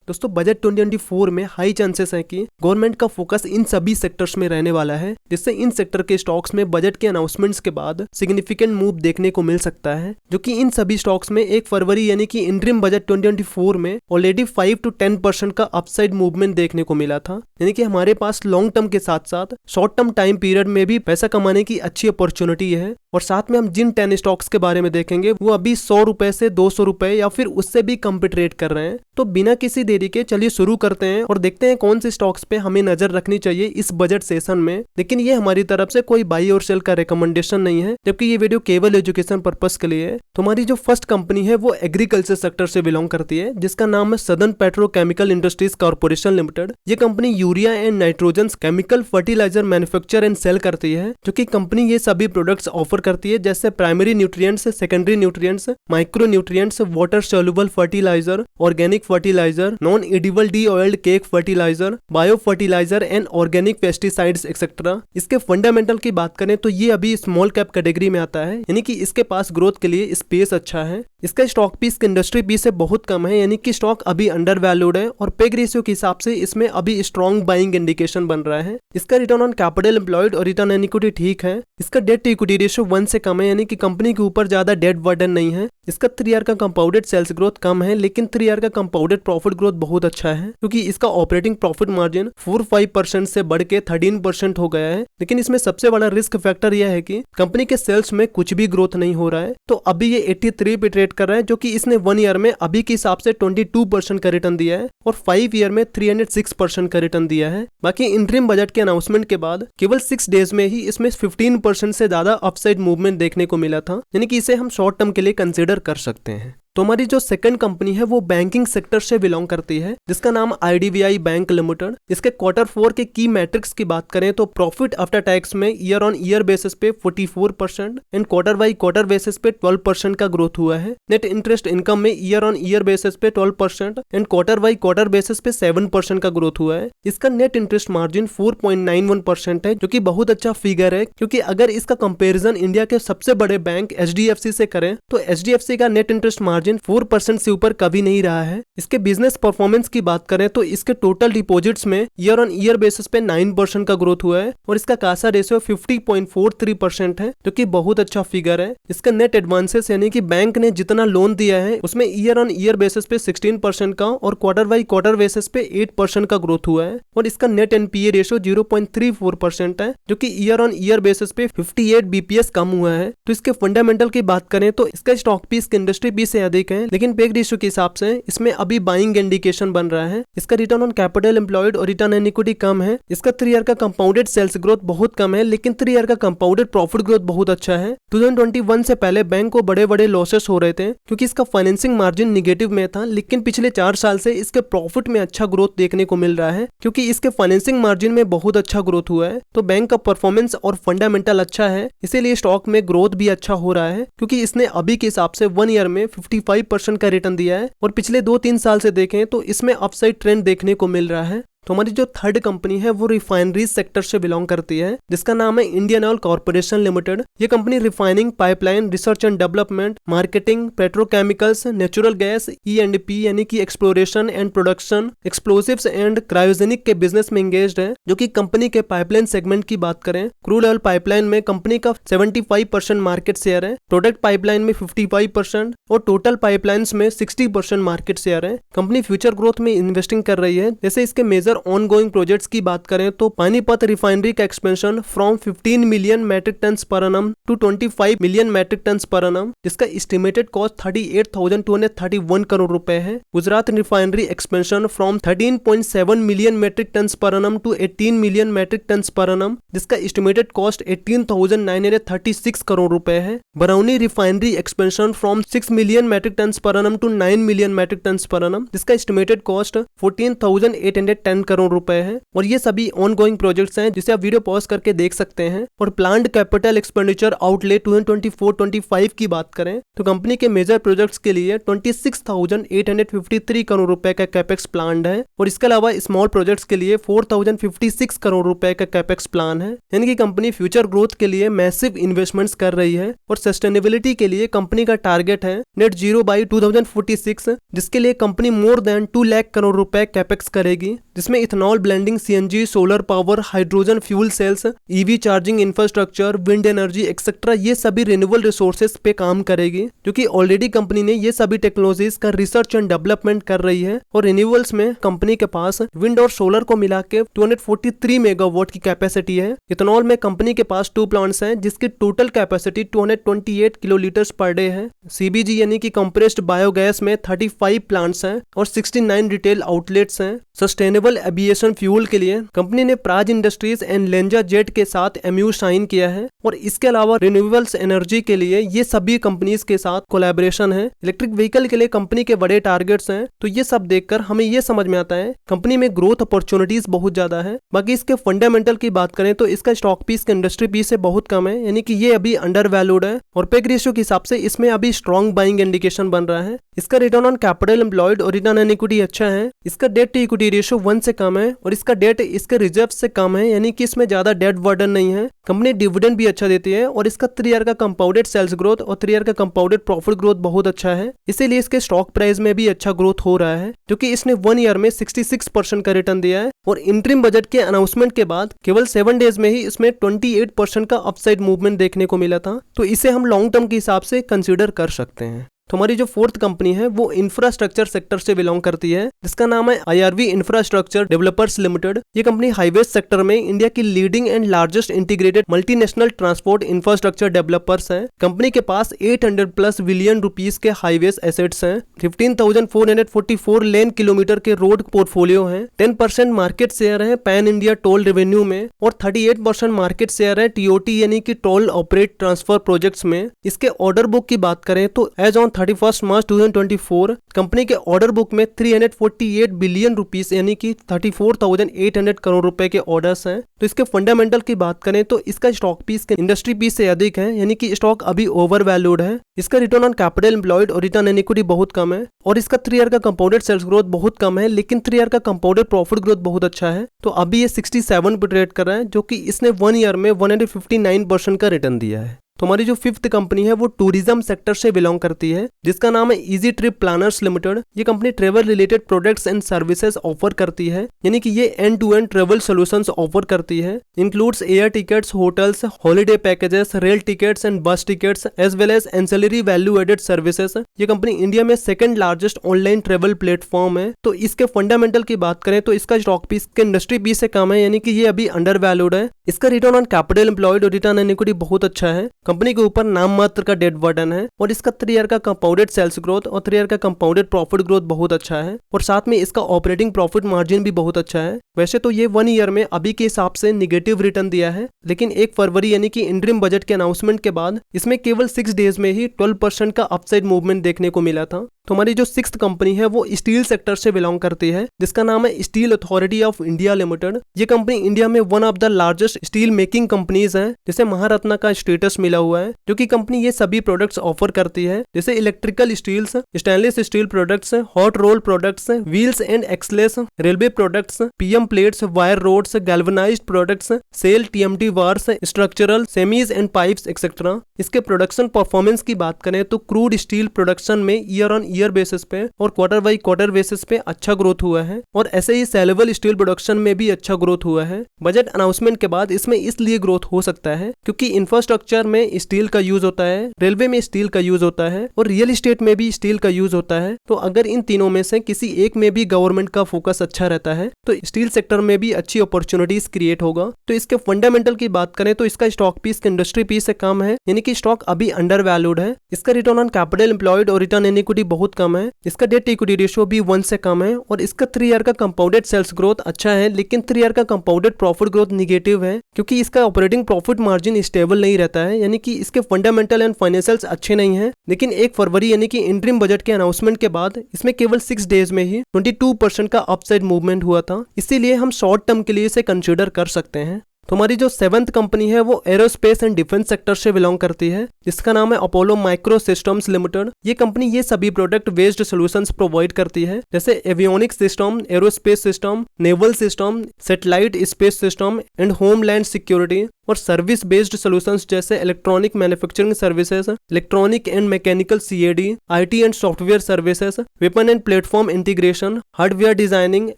दोस्तों बजट 2024 में high chances है कि गवर्नमेंट का फोकस इन सभी सेक्टर्स में रहने वाला है, जिससे इन सेक्टर के स्टॉक्स में बजट के अनाउंसमेंट्स के बाद सिग्निफिकेंट मूव देखने को मिल सकता है, जो कि इन सभी स्टॉक्स में 1 फरवरी यानी कि इंटरिम बजट 2024 में ऑलरेडी 5 to 10% का अपसाइड मूवमेंट देखने को मिला था। यानी कि हमारे पास लॉन्ग टर्म के साथ साथ शॉर्ट टर्म टाइम पीरियड में भी पैसा कमाने की अच्छी अपॉर्चुनिटी है। और साथ में हम जिन 10 स्टॉक्स के बारे में देखेंगे वो अभी 100 रुपए से 200 रुपए या फिर उससे भी कम पे ट्रेड कर रहे हैं। तो बिना किसी देरी के चलिए शुरू करते हैं और देखते हैं कौन से स्टॉक्स पे हमें नजर रखनी चाहिए इस बजट सेशन में। लेकिन ये हमारी तरफ से कोई बाई और सेल का रिकमेंडेशन नहीं है, जबकि ये वीडियो केवल एजुकेशन पर्पस के लिए है। तो हमारी जो फर्स्ट कंपनी है वो एग्रीकल्चर सेक्टर से बिलोंग करती है, जिसका नाम है Southern Petrochemical Industries Corporation Limited. ये company urea and nitrogen chemical fertiliser manufacture and sale करती है, जो कि कंपनी ये सभी प्रोडक्ट्स ऑफर करती है, जैसे primary nutrients, secondary nutrients, micro nutrients, water soluble fertiliser, organic fertiliser, non edible de oiled cake fertiliser, bio fertiliser and organic pesticides etcetera. इसके फंडामेंटल की बात करें तो ये अभी स्मॉल कैप कैटेगरी में आता है, यानी कि इसके पास ग्रोथ के लिए स्पेस अच्छा है। इसका स्टॉक पीस इंडस्ट्री पीस से बहुत कम है, यानी कि स्टॉक अभी अंडर वैल्यूड है और पेग रेशियो के हिसाब से इसमें अभी स्ट्रॉन्ग बाइंग इंडिकेशन बन रहा है। इसका रिटर्न ऑन कैपिटल एम्प्लॉयड और रिटर्न ऑन इक्विटी ठीक है। इसका डेट टू इक्विटी रेशियो 1 से कम है, यानी कि कंपनी के ऊपर ज्यादा डेट बर्डन नहीं है। इसका 3 ईयर का कंपाउंडेड सेल्स ग्रोथ कम है, लेकिन 3 ईयर का कंपाउंडेड प्रॉफिट ग्रोथ बहुत अच्छा है, क्योंकि इसका ऑपरेटिंग प्रॉफिट मार्जिन 4-5% से बढ़ के 13% हो गया है। लेकिन इसमें सबसे बड़ा रिस्क फैक्टर यह है कि कंपनी के सेल्स में कुछ भी ग्रोथ नहीं हो रहा है। तो अभी ये 83 पे ट्रेड कर रहा है, जो कि इसने 1 ईयर में अभी के हिसाब से 22% का रिटर्न दिया है और 5 ईयर में 306% का रिटर्न दिया है। बाकी इंटरिम बजट के अनाउंसमेंट के बाद केवल 6 डेज में ही इसमें 15% से ज्यादा अपसाइड मूवमेंट देखने को मिला था, यानी कि इसे हम शॉर्ट टर्म के लिए कंसीडर कर सकते हैं। तो हमारी जो सेकंड कंपनी है वो बैंकिंग सेक्टर से बिलोंग करती है, जिसका नाम IDBI बैंक लिमिटेड। इसके Q4 के की मैट्रिक्स की बात करें तो प्रॉफिट आफ्टर टैक्स में ईयर ऑन ईयर बेसिस पे 44% एंड क्वार्टर बेसिस पे 12% का ग्रोथ हुआ है। नेट इंटरेस्ट इनकम में ईयर ऑन ईयर बेसिस पे 12% एंड क्वार्टर बेसिस पे 7% का ग्रोथ हुआ है। इसका नेट इंटरेस्ट मार्जिन 4.91% है, जो कि बहुत अच्छा फिगर है, क्योंकि अगर इसका कंपेरिजन इंडिया के सबसे बड़े बैंक HDFC से करें तो HDFC का नेट इंटरेस्ट मार्जिन 4% से ऊपर कभी नहीं रहा है। इसके बिजनेस परफॉर्मेंस की बात करें तो इसके टोटल डिपॉजिट्स में ईयर ऑन ईयर बेसिस पे 9% का ग्रोथ हुआ है और इसका कासा रेशियो 50.43% है, जो कि बहुत अच्छा फिगर है। इसका नेट एडवांसेस यानी कि बैंक ने जितना लोन दिया है उसमें ईयर ऑन ईयर बेसिस पे 16% का और क्वार्टर बेसिस पे 8% का ग्रोथ हुआ है और इसका नेट NPA रेशियो 0.34% है, जो कि ईयर ऑन ईयर बेसिस पे 58 BPS कम हुआ है। तो इसके फंडामेंटल की बात करें तो इसका स्टॉक पीस इंडस्ट्री पीस से अधिक है, लेकिन पेग रेशियो के हिसाब से इसमें अभी बाइंग इंडिकेशन बन रहा है। इसका रिटर्न ऑन कैपिटल एम्प्लॉयड और रिटर्न ऑन इक्विटी कम है। इसका 3 ईयर का कंपाउंडेड सेल्स ग्रोथ बहुत कम है, लेकिन 3 ईयर का कंपाउंडेड प्रॉफिट ग्रोथ बहुत अच्छा है। 2021 से पहले बैंक को बड़े बड़े लॉसेस हो रहे थे, क्योंकि इसका फाइनेंसिंग मार्जिन निगेटिव में था, लेकिन पिछले 4 साल से इसके प्रॉफिट में अच्छा ग्रोथ देखने को मिल रहा है, क्योंकि इसके फाइनेंसिंग मार्जिन में बहुत अच्छा ग्रोथ हुआ है। तो बैंक का परफॉर्मेंस और फंडामेंटल अच्छा है, इसीलिए स्टॉक में ग्रोथ भी अच्छा हो रहा है, क्योंकि इसने अभी के हिसाब से 1 ईयर में 55% का रिटर्न दिया है और पिछले 2-3 साल से देखें तो इसमें अपसाइड ट्रेंड देखने को मिल रहा है। तो हमारी जो थर्ड कंपनी है वो रिफाइनरी सेक्टर से बिलोंग करती है, जिसका नाम है इंडियन ऑयल कॉर्पोरेशन लिमिटेड। ये company refining, pipeline, research and development, marketing, petrochemicals, natural gas, E&P यानी कि exploration and production, explosives and cryogenic के बिजनेस में एंगेज्ड है। जो कि कंपनी के पाइपलाइन सेगमेंट की बात करें, क्रूड ऑयल पाइपलाइन में कंपनी का 75% मार्केट शेयर है, प्रोडक्ट पाइपलाइन में 55% और टोटल पाइपलाइंस में 60% मार्केट शेयर है। कंपनी फ्यूचर ग्रोथ में इन्वेस्टिंग कर रही है, जैसे इसके मेजर ऑनगोइंग प्रोजेक्ट्स की बात करें तो पानीपत रिफाइनरी का expansion from 15 million metric tonnes per annum to 25 million metric tonnes per annum, जिसका एस्टिमेटेड कॉस्ट 38,231 करोड़ रुपए है। Gujarat refinery expansion from 13.7 million metric tonnes per annum to 18 million metric tonnes per annum, जिसका estimated cost 18,936 crore रुपए है। Barauni refinery expansion from 6 million metric tonnes per annum to 9 million metric tonnes per annum, जिसका estimated cost 14,810 crore रुपए है और ये सभी on going projects हैं जिसे आप वीडियो पॉज करके देख सकते हैं। और प्लान्ड कैपिटल एक्सपेंडिचर आउटले 2024-25 की बात करें तो कंपनी के मेजर प्रोजेक्ट्स के लिए 26,853 करोड़ रुपए का कैपेक्स प्लान है और इसके अलावा स्मॉल प्रोजेक्ट्स के लिए 4,056 करोड़ रुपए का कैपेक्स प्लान है। यानी कि कंपनी फ्यूचर ग्रोथ के लिए मैसिव इन्वेस्टमेंट्स कर रही है और सस्टेनेबिलिटी के लिए कंपनी का टारगेट है नेट जीरो बाई 2046, जिसके लिए company more than 2 lakh crore रुपए कैपेक्स करेगी, जिसमें ethanol blending, CNG, solar power, hydrogen fuel cells, EV charging infrastructure, wind energy etcetera ये सभी रिन्यूएबल रिसोर्सेज पे काम करेगी, क्योंकि ऑलरेडी कंपनी ने ये सभी टेक्नोलॉजीज का रिसर्च एंड डेवलपमेंट कर रही है। और रिन्यूएबल्स में कंपनी के पास विंड और सोलर को मिला के 243 मेगावाट की कैपेसिटी है। इथेनॉल में कंपनी के पास 2 प्लांट्स हैं जिसकी total capacity 228 kilolitres per day है। सीबीजी यानी कि कंप्रेस्ड बायोगैस में 35 प्लांट्स हैं और 69 रिटेल आउटलेट्स हैं। सस्टेनेबल एविएशन फ्यूल के लिए कंपनी ने Praj industries and Lenja jet के साथ एमयू साइन किया है और इसके अलावा रिन्यूएबल्स एनर्जी के लिए ये सभी कंपनीज के साथ कोलैबोरेशन है। इलेक्ट्रिक व्हीकल के लिए कंपनी के बड़े टारगेट्स हैं, तो ये सब देखकर हमें ये समझ में आता है कंपनी में ग्रोथ अपॉर्चुनिटीज बहुत ज्यादा है। बाकी इसके फंडामेंटल की बात करें तो इसका स्टॉक पीस के इंडस्ट्री पीस से बहुत कम है, यानी कि ये अभी अंडर वैल्यूड है और पेग रेशियो के हिसाब से इसमें अभी स्ट्रॉन्ग बाइंग इंडिकेशन बन रहा है। इसका रिटर्न ऑन कैपिटल एम्प्लॉयड और रिटर्न ऑन इक्विटी अच्छा है। इसका डेट टू इक्विटी रेशियो 1 से कम है और इसका डेट इसके रिजर्व से कम है, यानी कि इसमें ज्यादा डेट बर्डन नहीं है। कंपनी डिविडेंड भी अच्छा देती है और इसका 3 ईयर का कंपाउंडेड सेल्स ग्रोथ और 3 ईयर का कंपाउंडेड प्रॉफिट ग्रोथ बहुत अच्छा है, इसीलिए इसके स्टॉक प्राइस में भी अच्छा ग्रोथ हो रहा है, क्योंकि इसने 1 ईयर में 66% का रिटर्न दिया है और इंटरिम बजट के अनाउंसमेंट के बाद केवल 7 डेज में ही इसमें 28% का अपसाइड मूवमेंट देखने को मिला था। तो इसे हम लॉन्ग टर्म के हिसाब से कंसीडर कर सकते हैं। तो हमारी जो 4th कंपनी है वो इंफ्रास्ट्रक्चर सेक्टर से बिलोंग करती है, जिसका नाम है IRV इंफ्रास्ट्रक्चर डेवलपर्स लिमिटेड। ये कंपनी हाईवेज सेक्टर में इंडिया की leading and largest integrated multinational transport infrastructure developers है। कंपनी के पास 800+ बिलियन रुपीस के हाईवेज एसेट्स हैं, 15,444 लेन किलोमीटर के रोड पोर्टफोलियो है, 10% मार्केट शेयर है पैन इंडिया टोल रेवेन्यू में और 38% मार्केट शेयर है TOT यानी कि टोल ऑपरेट ट्रांसफर प्रोजेक्ट्स में। इसके ऑर्डर बुक की बात करें तो एज ऑन 31 मार्च 2024 कंपनी के ऑर्डर बुक में 348 बिलियन रुपीस यानी कि 34,800 करोड़ रुपए के ऑर्डर्स हैं। तो इसके फंडामेंटल की बात करें तो इसका स्टॉक पीस के इंडस्ट्री पीस से अधिक है, यानी कि स्टॉक अभी ओवर वैल्यूड है। इसका रिटर्न ऑन कैपिटल एम्प्लॉयड और रिटर्न ऑन इक्विटी बहुत कम है और इसका 3 ईयर का कंपाउंडेड सेल्स ग्रोथ बहुत कम है, लेकिन 3 ईयर का कंपाउंडेड प्रॉफिट ग्रोथ बहुत अच्छा है। तो अभी ये 67 पे ट्रेड कर रहा है, जो कि इसने 1 ईयर में 159% का रिटर्न दिया है। तो हमारी जो 5th कंपनी है वो टूरिज्म सेक्टर से बिलोंग करती है, जिसका नाम है इजी ट्रिप प्लानर्स लिमिटेड। ये company travel related products and services offer करती है, यानी कि ये end to end travel solutions offer करती है। Includes air tickets, hotels, holiday packages, rail tickets and bus tickets as well as ancillary value added services. ये company India में 2nd largest online travel platform है। तो इसके fundamental की बात करें तो इसका स्टॉक पीस के इंडस्ट्री पीस से कम है, यानी कि ये अभी अंडर वैल्यूड है। इसका रिटर्न ऑन कैपिटल एम्प्लॉयड और रिटर्न ऑन इक्विटी बहुत अच्छा है। कंपनी के ऊपर नाम मात्र का डेट बर्डन है और इसका 3 ईयर का कंपाउंडेड सेल्स ग्रोथ और 3 ईयर का कंपाउंडेड प्रॉफिट ग्रोथ बहुत अच्छा है और साथ में इसका ऑपरेटिंग प्रॉफिट मार्जिन भी बहुत अच्छा है। वैसे तो ये 1 ईयर में अभी के हिसाब से निगेटिव रिटर्न दिया है, लेकिन 1 फरवरी यानी कि इंटरिम बजट के अनाउंसमेंट के बाद इसमें केवल 6 डेज में ही 12% का अपसाइड मूवमेंट देखने को मिला था। तो हमारी जो 6th कंपनी है वो स्टील सेक्टर से बिलोंग करती है, जिसका नाम है steel authority of India limited. ये कंपनी इंडिया में one of the largest steel making companies है, जिसे महारत्ना का स्टेटस मिला हुआ है, जो कि कंपनी ये सभी प्रोडक्ट्स ऑफर करती है, जैसे electrical steels, stainless steel products, hot roll products, wheels and axles, railway products, PM plates, wire rods, galvanised products, SAIL TMT bars, structural semis and pipes etcetera. इसके प्रोडक्शन परफॉर्मेंस की बात करें तो क्रूड स्टील प्रोडक्शन में year on year basis पे और quarter by quarter basis पे अच्छा ग्रोथ हुआ है और ऐसे ही सेलेबल स्टील प्रोडक्शन में भी अच्छा ग्रोथ हुआ है। बजट अनाउंसमेंट के बाद इसमें इसलिए ग्रोथ हो सकता है क्योंकि इंफ्रास्ट्रक्चर में स्टील का यूज होता है, रेलवे में स्टील का यूज होता है और रियल एस्टेट में भी स्टील का यूज होता है। तो अगर इन तीनों में से किसी एक में भी गवर्नमेंट का फोकस अच्छा रहता है तो स्टील सेक्टर में भी अच्छी अपॉर्चुनिटीज क्रिएट होगा। तो इसके फंडामेंटल की बात करें तो इसका स्टॉक पीस इंडस्ट्री पीस से कम है, यानी कि स्टॉक अभी अंडर वैल्यूड है। इसका return on capital employed employed और रिटर्न इन इक्विटी बहुत कम है। इसका डेट इक्विटी रेशियो भी 1 से कम है और इसका 3 ईयर का कंपाउंडेड सेल्स ग्रोथ अच्छा है, लेकिन 3 ईयर का कंपाउंडेड प्रॉफिट ग्रोथ निगेटिव है क्योंकि इसका ऑपरेटिंग प्रॉफिट मार्जिन स्टेबल नहीं रहता है, यानी कि इसके फंडामेंटल एंड फाइनेंशियल्स अच्छे नहीं है। लेकिन 1 फरवरी यानी कि इंटरिम बजट के अनाउंसमेंट के बाद इसमें केवल 6 डेज में ही 22% का अपसाइड मूवमेंट हुआ था, इसीलिए हम शॉर्ट टर्म के लिए इसे कंसिडर कर सकते हैं। तो हमारी जो 7th कंपनी है वो एरोस्पेस एंड डिफेंस सेक्टर से बिलोंग करती है, जिसका नाम है अपोलो माइक्रो सिस्टम्स लिमिटेड। ये कंपनी ये सभी प्रोडक्ट बेस्ड सॉल्यूशंस प्रोवाइड करती है, जैसे avionics system, aerospace system, naval system, satellite space system and homeland security और सर्विस बेस्ड सॉल्यूशंस जैसे electronic manufacturing services, electronic and mechanical CAD, IT and software services, weapon and platform integration, hardware designing,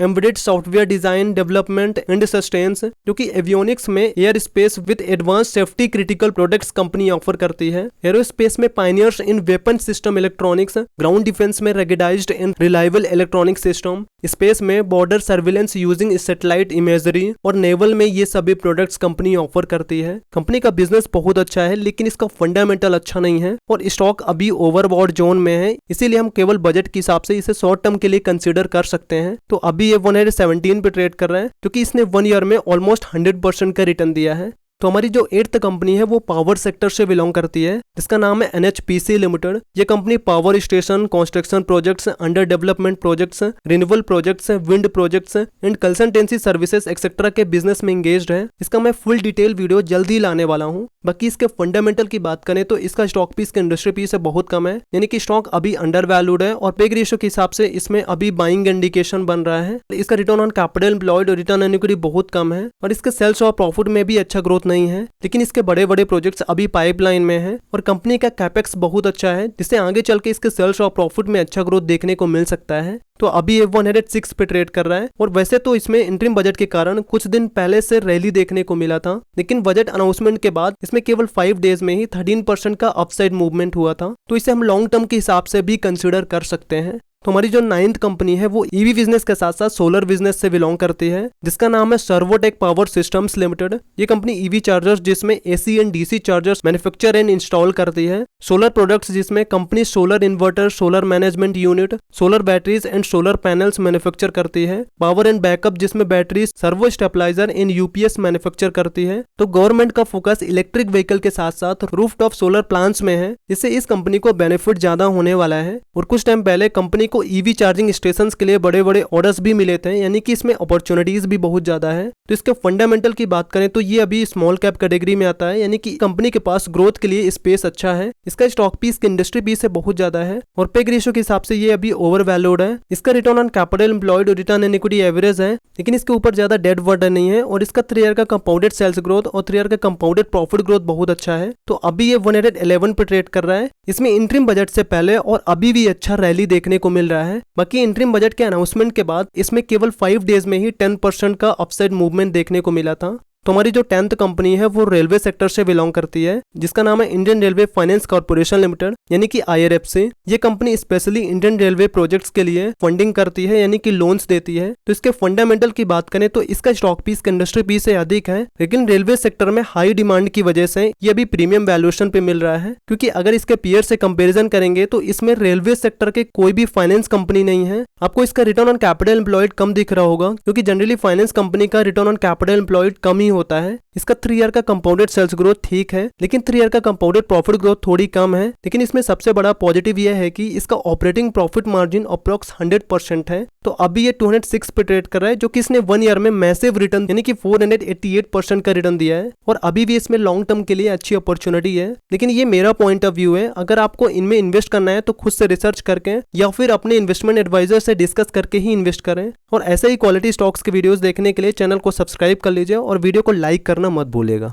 embedded software design development and sustains, जो कि avionics में air space with advance safety critical products company offer करती है। Aerospace में pioneers in weapon system electronics, ground defence में ruggedised and reliable electronic system, space में border surveillance using satellite imagery और naval में ये सभी प्रोडक्ट्स कंपनी ऑफर करती है। कंपनी का बिजनेस बहुत अच्छा है, लेकिन इसका फंडामेंटल अच्छा नहीं है और स्टॉक अभी ओवरबॉट जोन में है, इसीलिए हम केवल बजट के हिसाब से इसे शॉर्ट टर्म के लिए कंसीडर कर सकते हैं। तो अभी ये 117 पे ट्रेड कर रहा है, क्योंकि इसने 1 ईयर में ऑलमोस्ट 100% का रिटर्न दिया है। तो हमारी जो 8th कंपनी है वो पावर सेक्टर से बिलोंग करती है, जिसका नाम है NHPC लिमिटेड। ये company power station, construction projects, under development projects, renewable projects, wind projects and consultancy services etcetera के बिजनेस में एंगेज्ड है। इसका मैं फुल डिटेल वीडियो जल्दी लाने वाला हूँ। बाकी इसके फंडामेंटल की बात करें तो इसका स्टॉक पीस के इंडस्ट्री पीस से बहुत कम है, यानी कि स्टॉक अभी अंडर वैल्यूड है और पेग रेशियो के हिसाब से इसमें अभी बाइंग इंडिकेशन बन रहा है। इसका रिटर्न ऑन कैपिटल एम्प्लॉयड और रिटर्न ऑन इक्विटी बहुत कम है और इसके सेल्स और प्रॉफिट में भी अच्छा ग्रोथ नहीं है, लेकिन इसके बड़े बड़े प्रोजेक्ट्स अभी पाइपलाइन में हैं और कंपनी का कैपेक्स बहुत अच्छा है, जिससे आगे चल के इसके सेल्स और प्रॉफिट में अच्छा ग्रोथ देखने को मिल सकता है। तो अभी ये 106 पे ट्रेड कर रहा है और वैसे तो इसमें इंटरिम बजट के कारण कुछ दिन पहले से रैली देखने को मिला था, लेकिन बजट अनाउंसमेंट के बाद इसमें केवल 5 डेज में ही 13% का अपसाइड मूवमेंट हुआ था। तो इसे हम लॉन्ग टर्म के हिसाब से भी कंसिडर कर सकते हैं। तो हमारी जो 9th कंपनी है वो ईवी बिजनेस के साथ साथ सोलर बिजनेस से बिलोंग करती है, जिसका नाम है सर्वोटेक पावर सिस्टम्स लिमिटेड। ये कंपनी ईवी चार्जर्स जिसमें AC and DC chargers manufacture and install करती है, सोलर प्रोडक्ट्स जिसमें company solar inverter, solar management unit, solar batteries and solar panels manufacture करती है, पावर एंड बैकअप जिसमें batteries, servo stabiliser and UPS manufacture करती है। तो गवर्नमेंट का फोकस इलेक्ट्रिक व्हीकल के साथ साथ रूफटॉप सोलर प्लांट्स में है, जिससे इस कंपनी को बेनिफिट ज्यादा होने वाला है। और कुछ टाइम पहले कंपनी को ईवी चार्जिंग स्टेशन के लिए बड़े बड़े ऑर्डर्स भी मिले थे, यानी कि इसमें अपॉर्चुनिटीज भी बहुत ज्यादा है। तो इसके फंडामेंटल की बात करें तो ये अभी स्मॉल कैप कैटेगरी में आता है, यानी कि कंपनी के पास ग्रोथ के लिए स्पेस अच्छा है। इसका स्टॉक पीस के इंडस्ट्री पीस से बहुत ज्यादा है और पेग रेशियो के हिसाब से ये अभी ओवर वैल्यूड है। इसका रिटर्न ऑन कैपिटल एम्प्लॉयड और रिटर्न ऑन इक्विटी एवरेज है, लेकिन इसके ऊपर ज्यादा डेट बर्डन नहीं है और इसका 3 ईयर का कंपाउंडेड सेल्स ग्रोथ और 3 ईयर का कंपाउंडेड प्रॉफिट ग्रोथ बहुत अच्छा है। तो अभी ये 111 पे ट्रेड कर रहा है। इसमें इंटरिम बजट से पहले और अभी भी अच्छा रैली देखने को मिल रहा है। बाकी इंटरिम बजट के अनाउंसमेंट के बाद इसमें केवल 5 डेज में ही 10% का अपसाइड मूवमेंट देखने को मिला था। तो हमारी जो 10th कंपनी है वो रेलवे सेक्टर से बिलोंग करती है, जिसका नाम है Indian railway finance corporation limited, यानी कि IRFC। ये company specially Indian railway projects के लिए फंडिंग करती है, यानी कि लोन्स देती है। तो इसके फंडामेंटल की बात करें तो इसका स्टॉक पीस के इंडस्ट्री पीस से अधिक है, लेकिन रेलवे सेक्टर में हाई डिमांड की वजह से ये अभी प्रीमियम वैल्यूएशन पे मिल रहा है। क्योंकि अगर इसके पीयर से कंपेरिजन करेंगे तो इसमें रेलवे सेक्टर के कोई भी फाइनेंस कंपनी नहीं है। आपको इसका रिटर्न ऑन कैपिटल एम्प्लॉयड कम दिख रहा होगा, क्योंकि जनरली फाइनेंस कंपनी का रिटर्न ऑन कैपिटल एम्प्लॉयड कम ही होता है। इसका 3 ईयर का कंपाउंडेड सेल्स ग्रोथ ठीक है, लेकिन 3 ईयर का कंपाउंडेड प्रॉफिट ग्रोथ थोड़ी कम है। लेकिन इसमें सबसे बड़ा पॉजिटिव यह है कि इसका ऑपरेटिंग प्रॉफिट मार्जिन अप्रॉक्स 100% है। तो अभी ये 206 पे ट्रेड कर रहा है, जो कि इसने 1 ईयर में मैसिव रिटर्न यानी कि 488% का रिटर्न दिया है और अभी भी इसमें लॉन्ग टर्म के लिए अच्छी अपॉर्चुनिटी है। लेकिन ये मेरा पॉइंट ऑफ व्यू है। अगर आपको इनमें इन्वेस्ट करना है तो खुद से रिसर्च करके या फिर अपने इन्वेस्टमेंट एडवाइजर से डिस्कस करके ही इन्वेस्ट करें। और ऐसे ही क्वालिटी स्टॉक्स के वीडियोस देखने के लिए चैनल को सब्सक्राइब कर लीजिए और वीडियो को लाइक करना मत भूलिएगा।